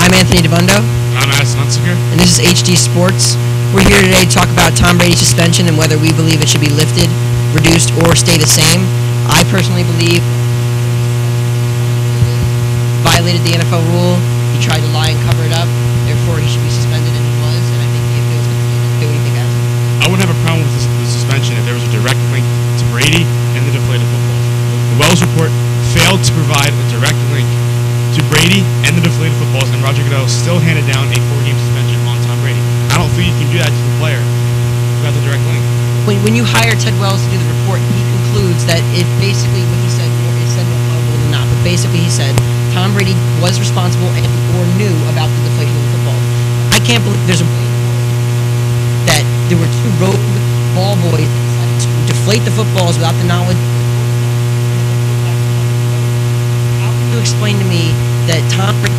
I'm Anthony DeVundo. I'm Addison Hunsinger. And this is HD Sports. We're here today to talk about Tom Brady's suspension and whether we believe it should be lifted, reduced, or stay the same. I personally believe violated the NFL rule. He tried to lie and cover it up. Therefore, he should be suspended, and he was. And I think the appeals going to be. What do you think, Addison? I wouldn't have a problem with the suspension if there was a direct link to Brady and the deflated footballs. The Wells report failed to provide a direct link to Brady and the deflated footballs, and Roger Goodell still handed down a 4-game suspension on Tom Brady. I don't think you can do that to the player without the direct link. When you hire Ted Wells to do the report, he concludes that it basically what he said is said more plausible than not. But basically, he said Tom Brady was responsible and or knew about the deflation of the football. I can't believe there's a that there were two rogue ball boys to deflate the footballs without the knowledge. How can you explain to me that Tom Brady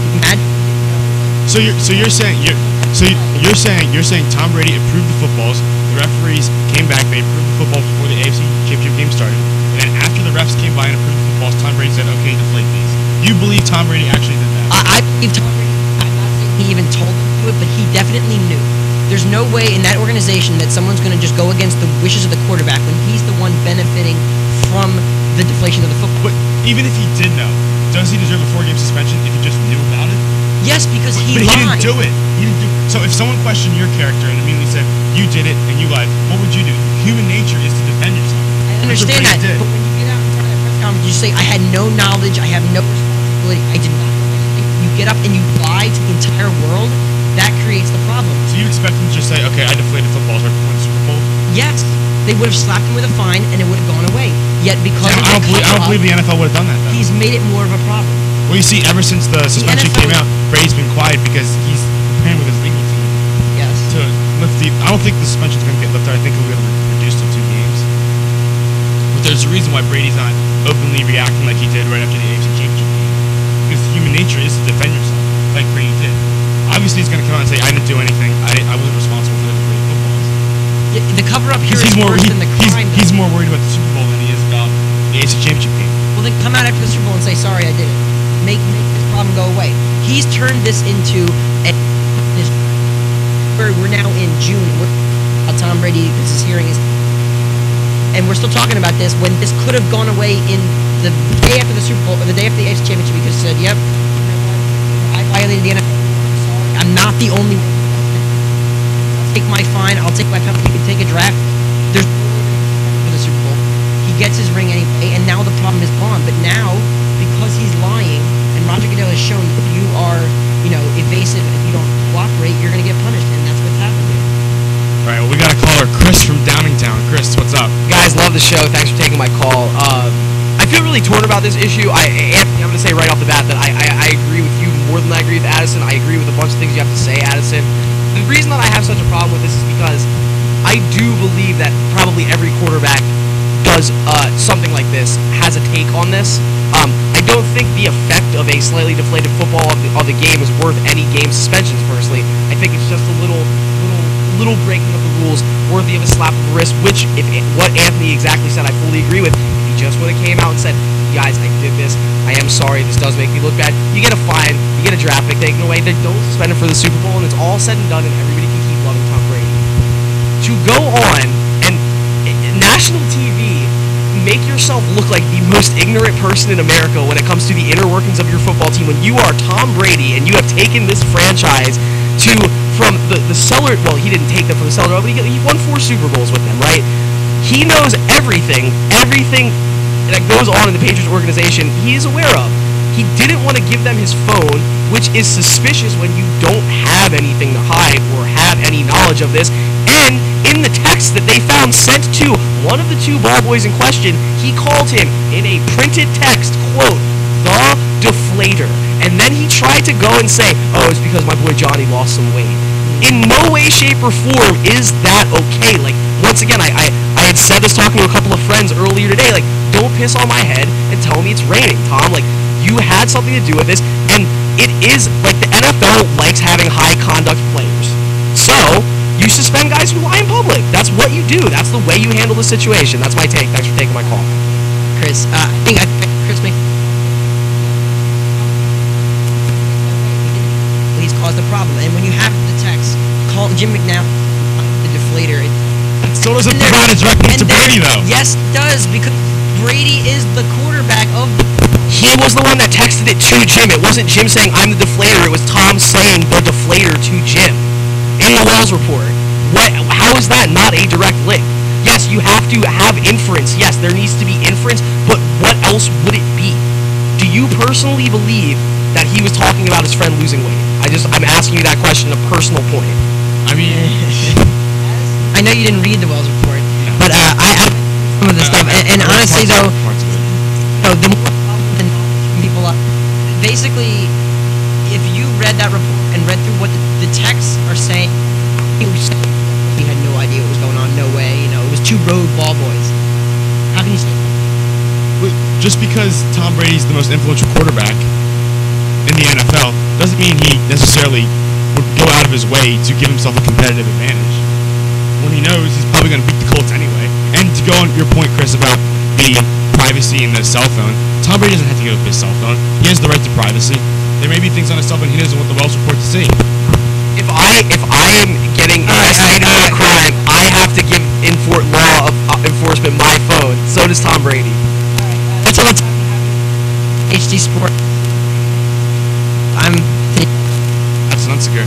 you're saying Tom Brady approved the footballs. The referees came back, they approved the footballs before the AFC Championship game started, and then after the refs came by and approved the footballs, Tom Brady said, "Okay, deflate these." You believe Tom Brady actually did that? I believe Tom Brady. I'm not saying he even told them to do it, but he definitely knew. There's no way in that organization that someone's going to just go against the wishes of the quarterback when he's the one benefiting from the deflation of the football. But even if he did know, does he deserve a 4-game suspension if he just knew about it? Yes, because he lied. But he didn't do it. So if someone questioned your character and immediately said, "You did it and you lied," what would you do? Human nature is to defend yourself. I understand that, but when you get out in front of that press conference, you say, "I had no knowledge, I have no responsibility, I did not know anything." You get up and you lie to the entire world, that creates the problem. So you expect him to just say, "Okay, I deflated footballs right before the Super Bowl"? Yes. They would have slapped him with a fine and it would have gone away. Yet because I don't believe the NFL would have done that, though. He's made it more of a problem. Well, you see, ever since the suspension came out, Brady's been quiet because he's preparing with his legal team. Yes. To lift I don't think the suspension's going to get lifted. I think it'll get reduced to 2 games. But there's a reason why Brady's not openly reacting like he did right after the AFC Championship game. Because human nature is to defend yourself, like Brady did. Obviously, he's going to come out and say, "I didn't do anything. I wasn't responsible for the deflated footballs." Yeah, the cover-up here is worse than the crime. He's more worried about the Super Bowl than he is about the AFC Championship game. Well, then come out after the Super Bowl and say, "Sorry, I did it." Make this problem go away. He's turned this into we're now in June. Tom Brady, this hearing is, and we're still talking about this when this could have gone away in the day after the Super Bowl or the day after the AFC Championship because he said, "Yep, I violated the NFL. I'm not the only one. I'll take my fine. I'll take my penalty. You can take a draft." There's for the Super Bowl. He gets his ring anyway, and now the problem is gone. But now, because he's lying, and Roger Goodell has shown if you are, evasive, if you don't cooperate, you're going to get punished, and that's what's happened here. All right, well, we got a caller, Chris from Downingtown. Chris, what's up? Guys, love the show. Thanks for taking my call. I feel really torn about this issue. Anthony, I'm going to say right off the bat that I agree with you more than I agree with Addison. I agree with a bunch of things you have to say, Addison. The reason that I have such a problem with this is because I do believe that probably every quarterback does something like this, has a take on this. I don't think the effect of a slightly deflated football of the game is worth any game suspensions, personally. I think it's just a little breaking of the rules worthy of a slap of the wrist, which, if what Anthony exactly said, I fully agree with. If he just would have came out and said, "Guys, I did this. I am sorry. This does make me look bad." You get a fine. You get a draft pick taken away. They don't suspend him for the Super Bowl, and it's all said and done, and everybody can keep loving Tom Brady. To go on and national TV make yourself look like the most ignorant person in America when it comes to the inner workings of your football team when you are Tom Brady and you have taken this franchise from the cellar. Well, he didn't take them from the cellar, but he won 4 Super Bowls with them, right? He knows everything that goes on in the Patriots organization he is aware of. He didn't want to give them his phone, which is suspicious when you don't have anything to hide or have any knowledge of this. And in the text that they found sent to one of the 2 ball boys in question, he called him in a printed text, quote, "the deflator." And then he tried to go and say, "Oh, it's because my boy Johnny lost some weight." In no way, shape, or form is that okay. Like, once again, I had said this talking to a couple of friends earlier today, like, don't piss on my head and tell me it's raining, Tom. Like, you had something to do with this, and it is, like, the NFL likes having high conduct players. So, you suspend guys who lie in public. That's what you do. That's the way you handle the situation. That's my take. Thanks for taking my call. Chris, I think Chris makes... He problem. And when you have the text, call Jim McNabb the deflator. It still doesn't provide a direct link to Brady, though. Yes, it does, because Brady is the quarterback of the... He was the one that texted it to Jim. It wasn't Jim saying, I'm the deflator. It was Tom saying the deflator to Jim in the Wells report. How is that not a direct link? Yes, you have to have inference. Yes, there needs to be inference, but what else would it be? Do you personally believe that he was talking about his friend losing weight? I'm asking you that question, a personal point. I mean, I know you didn't read the Wells report, but I some of the stuff, and honestly though, the more people up, basically, if you read that report and read through what the texts are saying, he had no idea what was going on. No way, it was two rogue ball boys. How can you say that? Just because Tom Brady's the most influential quarterback in the NFL doesn't mean he necessarily would go out of his way to give himself a competitive advantage when he knows he's probably going to beat the Colts anyway. And to go on your point, Chris, about the privacy and the cell phone, Tom Brady doesn't have to give up his cell phone. He has the right to privacy. There may be things on his cell phone he doesn't want the Wells report to see. If I am getting investigated for a crime, I have to give law enforcement my phone. So does Tom Brady. That's all. HD Sport. That's an unsecure.